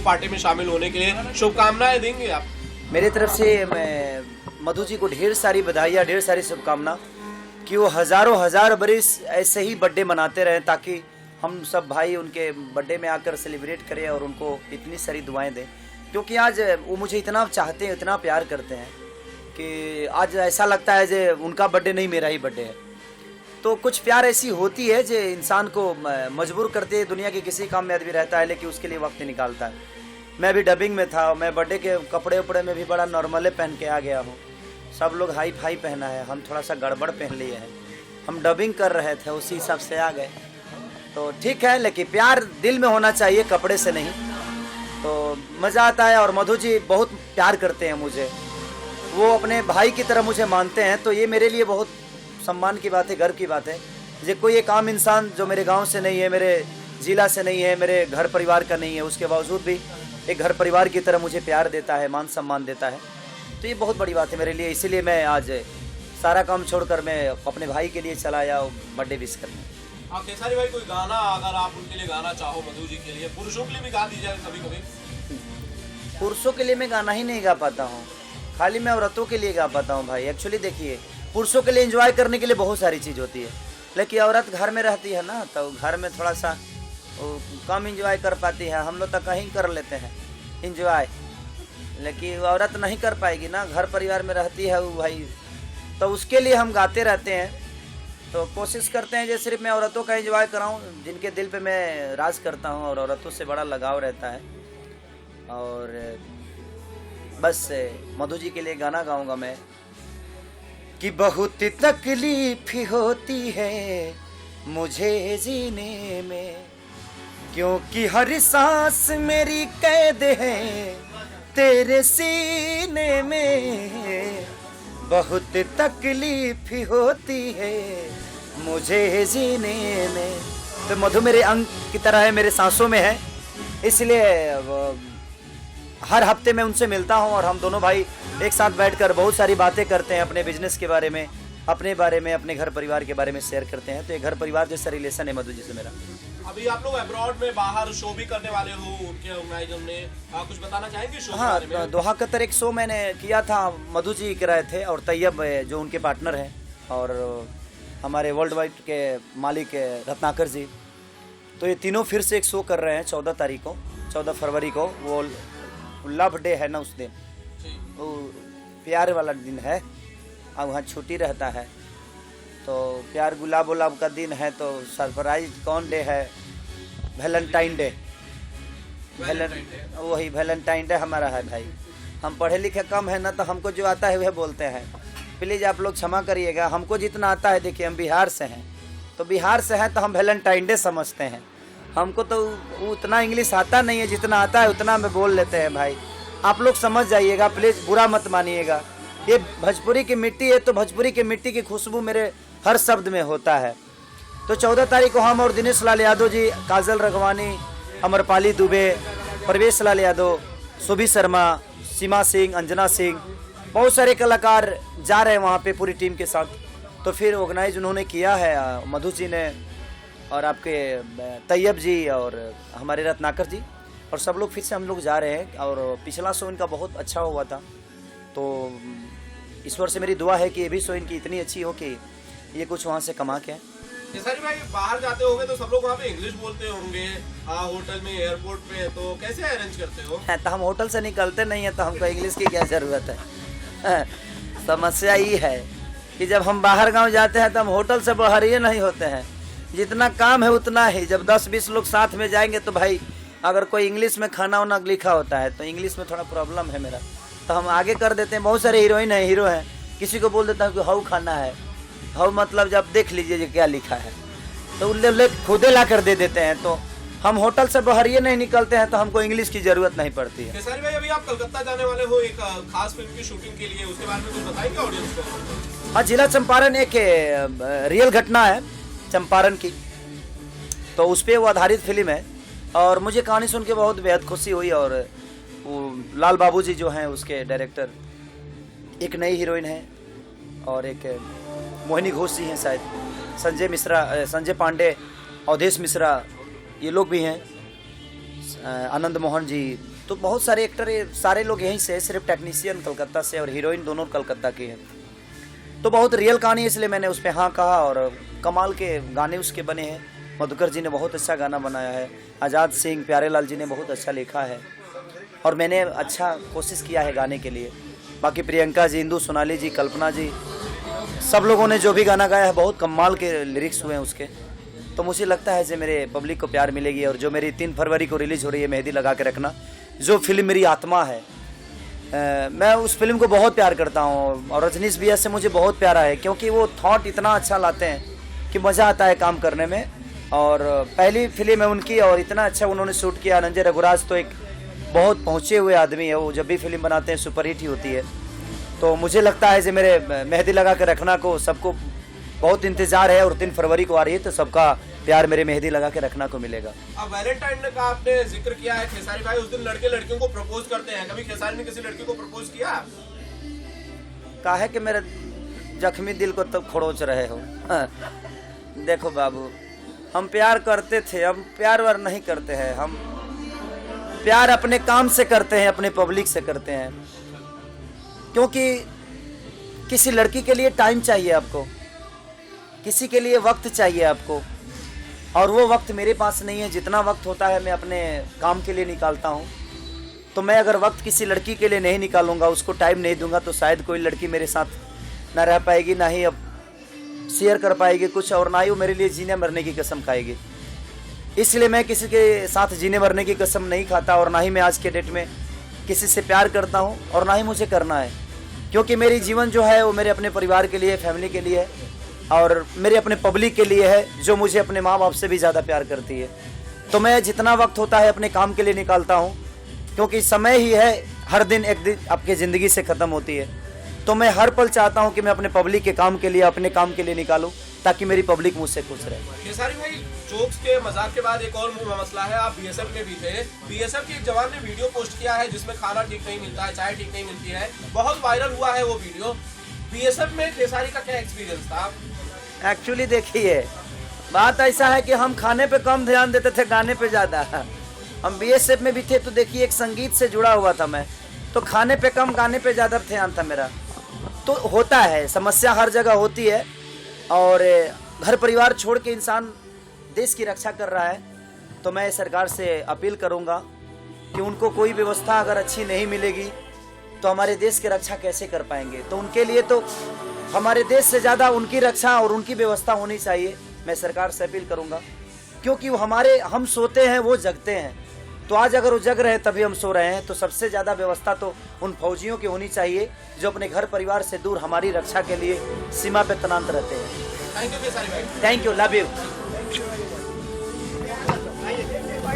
Party में शामिल होने के लिए, शुभकामनाएं देंगे आप? मेरी तरफ से मैं मधु जी को ढेर सारी बधाइयाँ, ढेर सारी शुभकामना कि वो हज़ारों हजार बरिस ऐसे ही बर्थडे मनाते रहें, ताकि हम सब भाई उनके बर्थडे में आकर सेलिब्रेट करें और उनको इतनी सारी दुआएं दें। क्योंकि आज वो मुझे इतना चाहते हैं, इतना प्यार करते हैं कि आज ऐसा लगता है जो उनका बर्थडे नहीं, मेरा ही बर्थडे है। तो कुछ प्यार ऐसी होती है जो इंसान को मजबूर करते हैं। दुनिया के किसी काम में आदमी रहता है लेकिन उसके लिए वक्त निकालता है। मैं भी डबिंग में था, मैं बर्थडे के कपड़े उपड़े में भी बड़ा नॉर्मले पहन के आ गया हूँ। सब लोग हाई फाई पहना है, हम थोड़ा सा गड़बड़ पहन लिए हैं। हम डबिंग कर रहे थे, उसी हिसाब से आ गए। तो ठीक है, लेकिन प्यार दिल में होना चाहिए, कपड़े से नहीं। तो मज़ा आता है। और मधु जी बहुत प्यार करते हैं मुझे, वो अपने भाई की तरह मुझे मानते हैं। तो ये मेरे लिए बहुत सम्मान की बात है, गर्व की बात है। ये कोई एक आम इंसान जो मेरे गांव से नहीं है, मेरे ज़िला से नहीं है, मेरे घर परिवार का नहीं है, उसके बावजूद भी एक घर परिवार की तरह मुझे प्यार देता है, मान सम्मान देता है। तो ये बहुत बड़ी बात है मेरे लिए। इसीलिए मैं आज सारा काम छोड़कर मैं अपने भाई के लिए चला आया बर्थडे विश करने। आप खेसारी भाई कोई गाना अगर आप उनके लिए गाना चाहो मधु जी के लिए, पुरुषों के लिए भी गा दीजिए कभी कभी। पुरुषों के लिए मैं गाना ही नहीं गा पाता हूँ, खाली मैं औरतों के लिए गा पाता हूँ भाई। एक्चुअली देखिए, पुरुषों के लिए एंजॉय करने के लिए बहुत सारी चीज़ होती है, लेकिन औरत घर में रहती है ना, तो घर में थोड़ा सा कम एंजॉय कर पाती है। हम लोग तो कहीं कर लेते हैं एंजॉय, लेकिन औरत नहीं कर पाएगी ना, घर परिवार में रहती है वो भाई। तो उसके लिए हम गाते रहते हैं। तो कोशिश करते हैं जैसे सिर्फ मैं औरतों का एंजॉय कराऊं, जिनके दिल पे मैं राज करता हूं और औरतों से बड़ा लगाव रहता है। और बस मधु जी के लिए गाना गाऊंगा मैं कि बहुत तकलीफ होती है मुझे जीने में, क्योंकि हर सांस मेरी कैद है तेरे सीने में। बहुत तकलीफ होती है मुझे जीने में। तो मधु मेरे अंग की तरह है, मेरे सांसों में है, इसलिए हर हफ्ते मैं उनसे मिलता हूं और हम दोनों भाई एक साथ बैठकर बहुत सारी बातें करते हैं, अपने बिजनेस के बारे में, अपने बारे में, अपने घर परिवार के बारे में शेयर करते हैं। तो ये घर परिवार जैसा रिलेशन है मधु जी से मेरा। अभी आप लोग अब्रॉड में बाहर शो भी करने वाले हो, उनके ऑर्गेनाइजर ने कुछ बताना चाहेंगे शो के बारे में? हाँ, दोहा कतर एक शो मैंने किया था, मधु जी कराए थे और तैयब जो उनके पार्टनर हैं, और हमारे वर्ल्ड वाइड के मालिक रत्नाकर जी। तो ये तीनों फिर से एक शो कर रहे हैं 14 तारीख को, 14 फरवरी को। वो लव डे है ना, उस दिन वो प्यार वाला दिन है और वहाँ छुट्टी रहता है। तो प्यार गुलाब गुलाब का दिन है, तो सरप्राइज कौन डे है? Valentine day. वही वैलेंटाइन डे हमारा है भाई। हम पढ़े लिखे कम है ना, तो हमको जो आता है वह बोलते हैं। प्लीज़ आप लोग क्षमा करिएगा, हमको जितना आता है, देखिए हम बिहार से हैं, तो बिहार से हैं तो हम वैलेंटाइन डे समझते हैं। हमको तो उतना इंग्लिश आता नहीं है, जितना आता है उतना में बोल लेते हैं भाई। आप लोग समझ जाइएगा, प्लीज़ बुरा मत मानिएगा। ये भोजपुरी की मिट्टी है, तो भोजपुरी की मिट्टी की खुशबू मेरे हर शब्द में होता है। तो 14 तारीख को हम और दिनेश लाल यादव जी, काजल रघवानी, अमरपाली दुबे, प्रवेश लाल यादव, सुभी शर्मा, सीमा सिंह, अंजना सिंह, बहुत सारे कलाकार जा रहे हैं वहाँ पे पूरी टीम के साथ। तो फिर ऑर्गेनाइज उन्होंने किया है मधु जी ने, और आपके तैयब जी और हमारे रत्नाकर जी, और सब लोग फिर से हम लोग जा रहे हैं। और पिछला शो इनका बहुत अच्छा हुआ था, तो ईश्वर से मेरी दुआ है कि ये भी शो इनकी इतनी अच्छी हो कि ये कुछ वहाँ से कमा के। खेसारी भाई बाहर जाते होंगे तो सब लोग वहाँ पे इंग्लिश बोलते होंगे, होटल में, एयरपोर्ट पे, तो कैसे अरेंज करते हो? तो हम होटल से निकलते नहीं है, तो हमको इंग्लिश की क्या ज़रूरत है? समस्या ये है कि जब हम बाहर गांव जाते हैं तो हम होटल से बाहर ही नहीं होते हैं। जितना काम है उतना ही। जब 10-20 लोग साथ में जाएंगे तो भाई अगर कोई इंग्लिश में खाना वाना लिखा होता है, तो इंग्लिश में थोड़ा प्रॉब्लम है मेरा, तो हम आगे कर देते हैं। बहुत सारे हीरोइन है, हीरो हैं, किसी को बोल देता हूँ कि हाउ खाना है, हाउ मतलब जब देख लीजिए क्या लिखा है, तो उल्ले खुदे ला कर दे देते हैं। तो हम होटल से बाहर ये नहीं निकलते हैं, तो हमको इंग्लिश की जरूरत नहीं पड़ती है। खेसारी भाई अभी आप कलकत्ता जाने वाले हो एक खास फिल्म की शूटिंग के लिए, उसके बारे में कुछ बताएंगे ऑडियंस को? हाँ, जिला चंपारण एक रियल घटना है चंपारण की, तो उस पर वो आधारित फिल्म है। और मुझे कहानी सुन के बहुत बेहद खुशी हुई। और वो लाल बाबू जी जो हैं उसके डायरेक्टर, एक नई हीरोइन है और एक मोहिनी घोष जी हैं शायद, संजय मिश्रा, संजय पांडे, अवधेश मिश्रा, ये लोग भी हैं, आनंद मोहन जी। तो बहुत सारे एक्टर, सारे लोग यहीं से, सिर्फ टेक्नीशियन कलकत्ता से और हीरोइन दोनों कलकत्ता की है। तो बहुत रियल कहानी है, इसलिए मैंने उस पर हाँ कहा। और कमाल के गाने उसके बने हैं। मधुकर जी ने बहुत अच्छा गाना बनाया है, आज़ाद सिंह, प्यारे लाल जी ने बहुत अच्छा लिखा है, और मैंने अच्छा कोशिश किया है गाने के लिए। बाकी प्रियंका जी, इंदु, सोनाली जी, कल्पना जी, सब लोगों ने जो भी गाना गाया है बहुत कमाल के लिरिक्स हुए हैं उसके। तो मुझे लगता है कि मेरे पब्लिक को प्यार मिलेगी। और जो मेरी 3 फरवरी को रिलीज़ हो रही है मेहंदी लगा के रखना, जो फिल्म मेरी आत्मा है, मैं उस फिल्म को बहुत प्यार करता हूँ। और रजनीश भैया से मुझे बहुत प्यारा है, क्योंकि वो थॉट इतना अच्छा लाते हैं कि मज़ा आता है काम करने में। और पहली फिल्म है उनकी, और इतना अच्छा उन्होंने शूट किया। अनंजय रघुराज तो एक बहुत पहुँचे हुए आदमी है, वो जब भी फिल्म बनाते हैं सुपरहिट ही होती है। तो मुझे लगता है कि मेरे मेहंदी लगा के रखना को सबको बहुत इंतज़ार है, और 3 फरवरी को आ रही है, तो सबका प्यार मेरे मेहंदी लगा के रखना को मिलेगा। अब वैलेंटाइन डे का आपने जिक्र किया है खेसारी भाई, उस दिन लड़के लड़कियों को प्रपोज करते हैं, कभी खेसारी ने किसी लड़की को प्रपोज किया? कहा है कि मेरे जख्मी दिल को तब खरोच रहे हो। देखो बाबू, हम प्यार करते थे, हम प्यार वार नहीं करते हैं। हम प्यार अपने काम से करते हैं, अपने पब्लिक से करते हैं। क्योंकि किसी लड़की के लिए टाइम चाहिए आपको, किसी के लिए वक्त चाहिए आपको, और वो वक्त मेरे पास नहीं है। जितना वक्त होता है मैं अपने काम के लिए निकालता हूँ। तो मैं अगर वक्त किसी लड़की के लिए नहीं निकालूंगा, उसको टाइम नहीं दूंगा, तो शायद कोई लड़की मेरे साथ ना रह पाएगी, ना ही अब शेयर कर पाएगी कुछ, और ना ही वो मेरे लिए जीने मरने की कसम खाएगी। इसलिए मैं किसी के साथ जीने मरने की कसम नहीं खाता, और ना ही मैं आज के डेट में किसी से प्यार करता हूँ, और ना ही मुझे करना है। क्योंकि मेरी जीवन जो है वो मेरे अपने परिवार के लिए, फैमिली के लिए है, और मेरे अपने पब्लिक के लिए है, जो मुझे अपने माँ बाप से भी ज़्यादा प्यार करती है। तो मैं जितना वक्त होता है अपने काम के लिए निकालता हूँ, क्योंकि समय ही है, हर दिन एक दिन आपकी ज़िंदगी से ख़त्म होती है। तो मैं हर पल चाहता हूँ कि मैं अपने पब्लिक के काम के लिए, अपने काम के लिए निकालूँ, ताकि मेरी पब्लिक मुझसे खुश रहे। खेसारी भाई, जोक्स के मजाक के बाद एक और मसला है, आप बीएसएफ में भी थे। बीएसएफ के एक जवान ने वीडियो पोस्ट किया है जिसमें खाना ठीक नहीं मिलता है, चाय ठीक नहीं मिलती है, बहुत वायरल हुआ है वो वीडियो। बीएसएफ में खेसारी का क्या एक्सपीरियंस था? एक्चुअली देखिए, बात ऐसा है कि हम खाने पे कम ध्यान देते थे, गाने पे ज़्यादा। हम बीएसएफ में भी थे, तो देखिए एक संगीत से जुड़ा हुआ था मैं, तो खाने पे कम, गाने पे ज़्यादा ध्यान था मेरा। तो होता है, समस्या हर जगह होती है, और घर परिवार छोड़ के इंसान देश की रक्षा कर रहा है। तो मैं सरकार से अपील करूंगा कि उनको कोई व्यवस्था अगर अच्छी नहीं मिलेगी तो हमारे देश की रक्षा कैसे कर पाएंगे। तो उनके लिए तो हमारे देश से ज़्यादा उनकी रक्षा और उनकी व्यवस्था होनी चाहिए। मैं सरकार से अपील करूंगा, क्योंकि वो हम सोते हैं, वो जगते हैं। तो आज अगर वो जग रहे हैं तभी हम सो रहे हैं, तो सबसे ज़्यादा व्यवस्था तो उन फौजियों की होनी चाहिए जो अपने घर परिवार से दूर हमारी रक्षा के लिए सीमा पे तैनात रहते हैं। थैंक यू खेसारी भाई। Thank you, love you.